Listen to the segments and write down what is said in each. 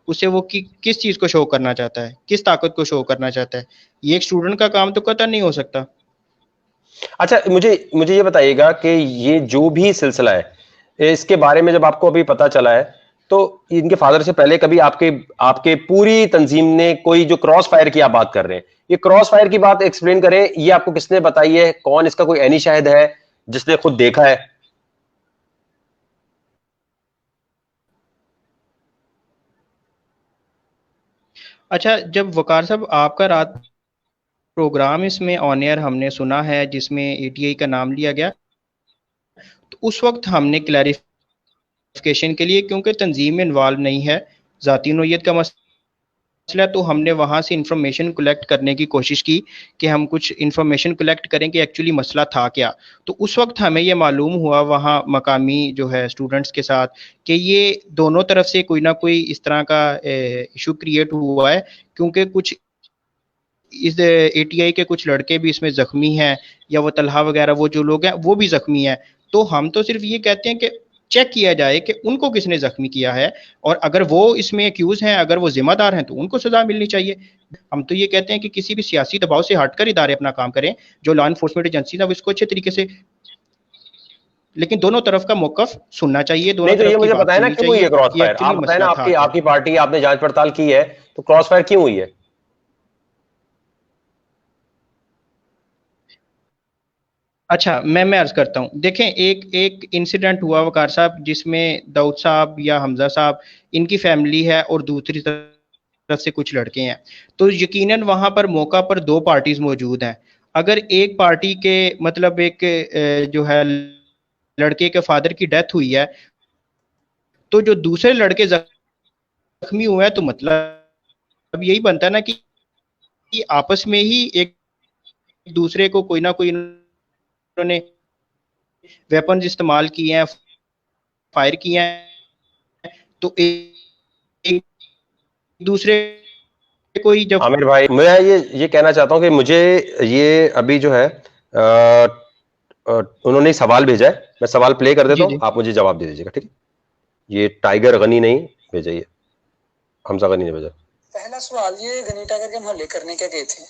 उसे वो किस चीज को शो करना चाहता है, किस ताकत को शो करना चाहता है। ये एक स्टूडेंट का काम तो कतई नहीं हो सकता। अच्छा, मुझे मुझे ये बताइएगा कि ये जो भी सिलसिला है, इसके बारे में जब आपको अभी पता चला है, तो इनके फादर से पहले कभी आपके आपके पूरी तंजीम ने कोई जो क्रॉस फायर की आप बात कर रहे हैं, ये क्रॉस फायर की बात एक्सप्लेन करें, ये आपको किसने बताई है? कौन इसका कोई एनी शाहिद है जिसने खुद देखा है? अच्छा, जब वकार साहब आपका रात प्रोग्राम इसमें ऑन एयर हमने सुना है जिसमें एटीआई का नाम लिया गया, तो उस वक्त हमने क्लैरिफिकेशन के लिए, क्योंकि तंजीम में इन्वॉल्व नहीं है, ज़ाती नोयत का मसला, तो हमने वहाँ से इंफॉर्मेशन कलेक्ट करने की कोशिश की कि हम कुछ इंफॉर्मेशन कलेक्ट करें कि एक्चुअली मसला था क्या। तो उस वक्त हमें ये मालूम हुआ वहाँ मकामी जो है स्टूडेंट्स के साथ कि ये दोनों तरफ से कोई ना कोई इस तरह का इशू क्रिएट हुआ है, क्योंकि कुछ इस एटीआई के कुछ लड़के भी इसमें जख्मी हैं, या वो तलहा वगैरह वो जो लोग हैं वो भी जख्मी हैं। तो हम तो सिर्फ ये कहते हैं कि चेक किया जाए कि उनको किसने जख्मी किया है, और अगर वो इसमें एक्यूज हैं, अगर वो जिम्मेदार हैं, तो उनको सजा मिलनी चाहिए। हम तो ये कहते हैं कि किसी भी सियासी दबाव से हटकर इदारे अपना काम करें, जो लॉ इन्फोर्समेंट एजेंसी है इसको अच्छे तरीके से, लेकिन दोनों तरफ का मौकफ सुनना चाहिए, दोनों नहीं, तो तरफ ये की मुझे बात बताया ना सुननी क्यों हुई चाहिए है क्रॉस कि फायर? आप एक्चुअली बताए ना, मसला था आपकी क्या। आपकी पार्टी, आपने जांच पड़ताल की है, तो क्रॉस फायर क्यों हुई है? अच्छा, मैं अर्ज करता हूँ। देखें, एक एक इंसिडेंट हुआ वकार साहब जिसमें दाऊद साहब या हमजा साहब, इनकी फैमिली है और दूसरी तरफ से कुछ लड़के हैं, तो यकीनन वहां पर मौका पर दो पार्टीज मौजूद हैं। अगर एक पार्टी के मतलब एक जो है लड़के के फादर की डेथ हुई है, तो जो दूसरे लड़के जख्मी हुए हैं, तो मतलब यही बनता है ना कि आपस में ही एक दूसरे को कोई ना कोई उन्होंने वेपन्स इस्तेमाल किए हैं, फायर किए हैं, तो एक दूसरे को ही जब। आमिर भाई, मैं ये कहना चाहता हूं कि मुझे ये अभी जो है उन्होंने एक सवाल भेजा है, मैं सवाल प्ले कर देता जी हूं, जी आप मुझे जवाब दे दीजिएगा, ठीक है? ये टाइगर गनी नहीं भेजा, ये हमजा गनी ने भेजा। पहला सवाल, ये गनी टाइगर के मोहल्ले करने क्या गए थे?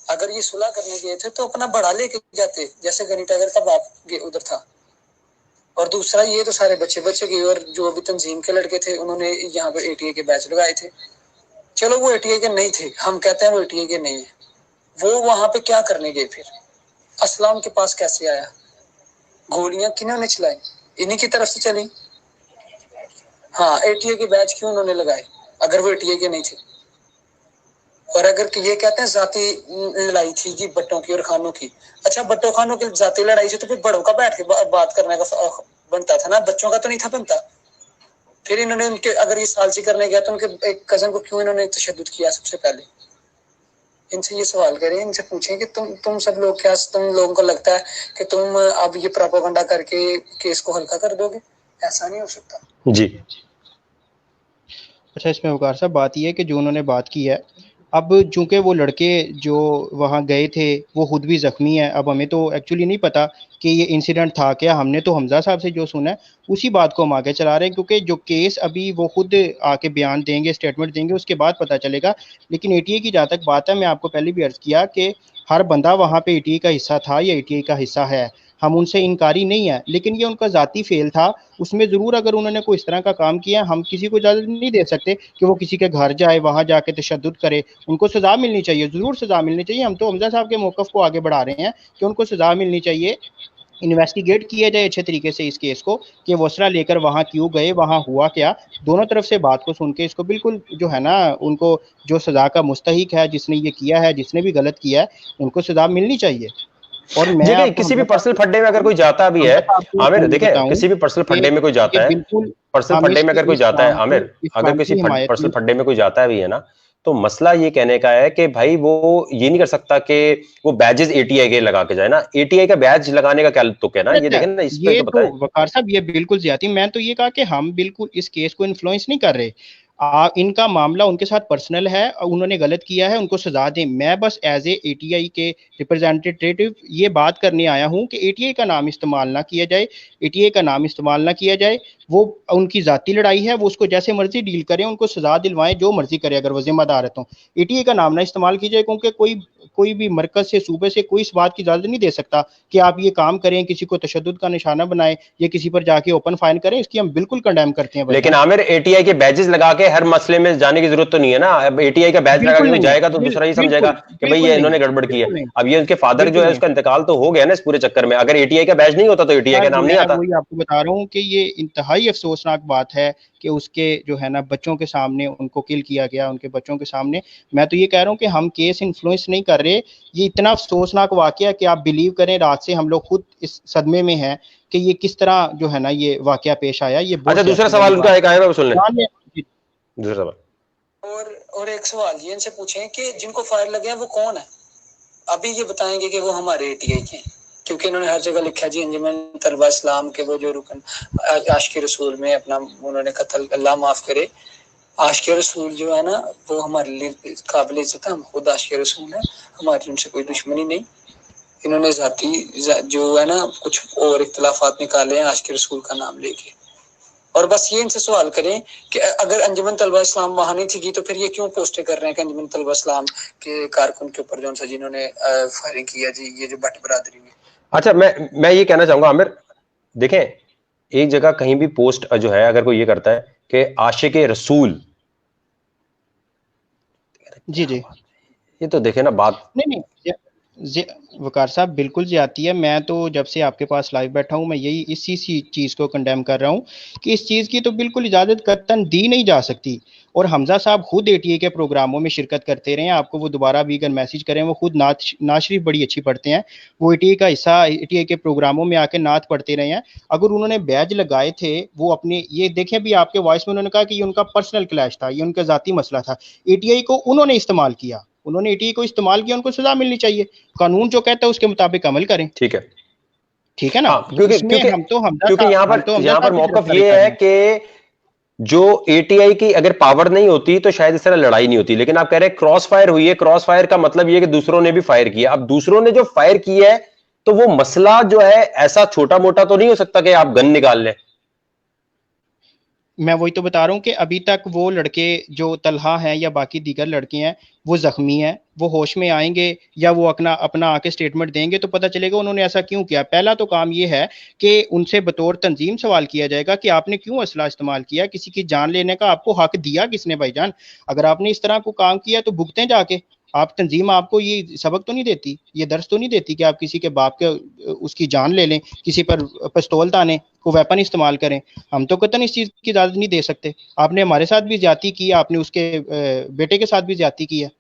अगर ये सुलह करने गए थे तो अपना बड़ा लेके जाते, जैसे गनी टाइगर का बाप उधर था। और दूसरा, ये तो सारे बच्चे बच्चे गए, और जो अभी तंजीम के लड़के थे उन्होंने यहाँ पे एटीए के बैच लगाए थे। चलो, वो एटीए के नहीं थे, हम कहते हैं वो एटीए के नहीं है, वो वहां पे क्या करने गए फिर? असलाम के पास कैसे आया? गोलियां किन्होंने चलाई? इन्हीं की तरफ से चली। हाँ, एटीए के बैच क्यों उन्होंने लगाए अगर वो एटीए के नहीं थे? और अगर ये कहते हैं जाती लड़ाई थी जी बट्टों की और खानों की, अच्छा बट्टों खानों की जाती लड़ाई से तो फिर बड़ों का बैठ के बात करने का बनता था ना, बच्चों का तो नहीं था बनता। फिर इन्होंने उनके, अगर ये सालसी करने गया तो उनके एक कजन को क्यों इन्होंने तशद्दुद किया? सबसे पहले इनसे ये सवाल करें, इनसे पूछें कि तुम सब लोग, क्या तुम लोगों को लगता है कि तुम अब ये प्रोपेगेंडा करके केस को हल्का कर दोगे? ऐसा नहीं हो सकता जी। अच्छा, इसमें वकार साहब बात यह है कि जो उन्होंने बात की है, अब चूंकि वो लड़के जो वहाँ गए थे वो खुद भी ज़ख्मी हैं, अब हमें तो एक्चुअली नहीं पता कि ये इंसिडेंट था क्या। हमने तो हमजा साहब से जो सुना है उसी बात को हम आगे चला रहे हैं, क्योंकि जो केस अभी वो खुद आके बयान देंगे, स्टेटमेंट देंगे, उसके बाद पता चलेगा। लेकिन एटीए की जहाँ तक बात है, मैं आपको पहले भी अर्ज़ किया कि हर बंदा वहाँ पे एटीए का हिस्सा था या एटीए का हिस्सा है, हम उनसे इनकारी नहीं है, लेकिन ये उनका ज़ाती फेल था। उसमें ज़रूर अगर उन्होंने कोई इस तरह का काम किया, हम किसी को इजाज़त नहीं दे सकते कि वो किसी के घर जाए, वहाँ जाके तशद्दुद करे। उनको सज़ा मिलनी चाहिए, ज़रूर सज़ा मिलनी चाहिए। हम तो हमजा साहब के मौक़िफ़ को आगे बढ़ा रहे हैं कि उनको सज़ा मिलनी चाहिए, इन्वेस्टिगेट किया जाए अच्छे तरीके से इस केस को कि वो असला लेकर वहाँ क्यों गए, वहाँ हुआ क्या। दोनों तरफ से बात को सुन के इसको बिल्कुल जो है ना, उनको जो सज़ा का मुस्तहिक है, जिसने ये किया है, जिसने भी गलत किया है, उनको सज़ा मिलनी चाहिए। और मैं देखिए, आपको किसी भी पर्सनल फड्डे में अगर कोई जाता भी है, आमिर, देखिए किसी भी पर्सनल फड्डे में कोई जाता है, पर्सनल हम फड्डे में अगर कोई जाता है, आमिर, अगर किसी हिमायत पर्सनल फड्डे में कोई जाता भी है ना, तो मसला ये कहने का है कि भाई वो ये नहीं कर सकता कि वो बैजेस एटीआई के लगा के जाए ना। एटीआई का बैज लगाने का क्या तुक है ना, ये देखें ना, इस पे ये तो तो बताएं। वकार साहब ये बिल्कुल ज्यादा, मैं तो ये कहा कि हम बिल्कुल इस केस को इन्फ्लुएंस नहीं कर रहे। इनका मामला उनके साथ पर्सनल है, उन्होंने गलत किया है, उनको सजा दें। मैं बस एज ए एटीआई के रिप्रेजेंटेटिव ये बात करने आया हूं कि एटीआई का नाम इस्तेमाल ना किया जाए, एटीआई का नाम इस्तेमाल ना किया जाए। वो उनकी जाती लड़ाई है, वो उसको जैसे मर्जी डील करें, उनको सजा दिलवाएं, जो मर्जी करे, अगर वो जिम्मेदार है तो। एटीआई का नाम ना इस्तेमाल कीजिए, क्योंकि कोई भी मरकज से, सूबे से कोई इस बात की इजाजत नहीं दे सकता कि आप ये काम करें, किसी को तशद्दुद का निशाना बनाएं या किसी पर जाके ओपन फायर करें। इसकी हम बिल्कुल कंडेम करते हैं। लेकिन आमिर, एटीआई के बैजेस लगा के हर मसले में जाने की जरूरत तो नहीं है ना। अब एटीआई का बैज लगा के कोई जाएगा तो दूसरा ही समझेगा कि भाई ये इन्होंने गड़बड़ की है। अब ये उनके फादर जो है उसका इंतकाल तो हो गया ना इस पूरे चक्कर में। अगर एटीआई का बैज नहीं होता तो एटीआई का नाम नहीं आता। वही आपको बता रहा हूँ कि ये इंतहाई अफसोसनाक बात है कि उसके जो है ना बच्चों के सामने उनको किल किया गया, उनके बच्चों के सामने। मैं तो ये कह रहा हूँ कि हम केस इन्फ्लुएंस नहीं कर रहे, ये इतना अफसोसनाक वाकया कि आप बिलीव करें, रात से हम लोग खुद इस सदमे में हैं कि ये किस तरह जो है ना ये वाकया पेश आया। ये अच्छा, दूसरा सवाल उनका एक आया, सुन लें दूसरा सवाल। और एक सवाल ये इनसे पूछें कि जिनको फायर लगे हैं वो कौन है। अभी ये बताएंगे कि वो हमारे एटीआई के हैं, क्योंकि इन्होंने हर जगह लिखा जी अंजुमन तलबा इस्लाम के वो जो रुकन आशिक रसूल में अपना उन्होंने कत्ल, अल्लाह माफ करे। आशिक रसूल जो है ना वो हमारे लिए काबिल इज्जत है, हम खुद आशिक रसूल हैं, हमारी उनसे कोई दुश्मनी नहीं। इन्होंने जाती जो है ना कुछ और इख्तलाफात निकाले हैं आशिक रसूल का नाम लेके। और बस ये इनसे सवाल करें कि अगर अंजुमन तलबा इस्लाम वहां नहीं थी तो फिर ये क्यों पोस्टें कर रहे हैं कि अंजुमन तलबा इस्लाम के कारकुन के ऊपर जो जिन्होंने फायरिंग किया जी, ये जो भट्ट बरादरी में। अच्छा, मैं ये कहना चाहूंगा आमिर, देखें एक जगह कहीं भी पोस्ट जो है अगर कोई ये करता है कि आशिक रसूल, जी जी, ये तो देखे ना बात नहीं वकार साहब बिल्कुल ज्यादती है। मैं तो जब से आपके पास लाइव बैठा हूं मैं यही इसी चीज को कंडेम कर रहा हूं कि इस चीज की तो बिल्कुल इजाजत कतई दी नहीं जा सकती। और हमजा साहब खुद एटीए के प्रोग्रामों में शिरकत करते रहे हैं, आपको वो दोबारा भी अगर मैसेज करें, वो खुद नात शरीफ बड़ी अच्छी पढ़ते हैं, वो एटीए का हिस्सा, एटीए के प्रोग्रामों में आके नात पढ़ते रहे हैं। अगर उन्होंने बैज लगाए थे वो अपने, ये देखें भी आपके वॉइस में उन्होंने कहा कि ये उनका पर्सनल क्लैश था, ये उनका जाती मसला था, एटीआई को उन्होंने इस्तेमाल किया, उन्होंने एटीआई को इस्तेमाल किया, उनको सजा मिलनी चाहिए। कानून जो कहता है उसके मुताबिक अमल करें। ठीक है, ठीक है ना। हाँ, क्योंकि यहाँ पर मौकफ ये है कि जो एटीआई की अगर पावर नहीं होती तो शायद इस तरह लड़ाई नहीं होती। लेकिन आप कह रहे हैं क्रॉस फायर हुई है, क्रॉस फायर का मतलब ये कि दूसरों ने भी फायर किया। अब दूसरों ने जो फायर किया है तो वो मसला जो है ऐसा छोटा मोटा तो नहीं हो सकता कि आप गन निकाल लें। मैं वही तो बता रहा हूँ कि अभी तक वो लड़के जो तलहा हैं या बाकी दीगर लड़के हैं वो जख्मी हैं, वो होश में आएंगे या वो अपना आके स्टेटमेंट देंगे तो पता चलेगा उन्होंने ऐसा क्यों किया। पहला तो काम ये है कि उनसे बतौर तंजीम सवाल किया जाएगा कि आपने क्यों असला इस्तेमाल किया, किसी की जान लेने का आपको हक दिया किसने भाईजान। अगर आपने इस तरह को काम किया तो भुगतें जाके। आप तंजीम आपको ये सबक तो नहीं देती, ये दर्स तो नहीं देती कि आप किसी के बाप के उसकी जान ले लें, किसी पर पिस्तौल ताने को वेपन इस्तेमाल करें। हम तो कतई इस चीज़ की इजाज़त नहीं दे सकते। आपने हमारे साथ भी ज्यादती की, आपने उसके बेटे के साथ भी ज्यादती की है।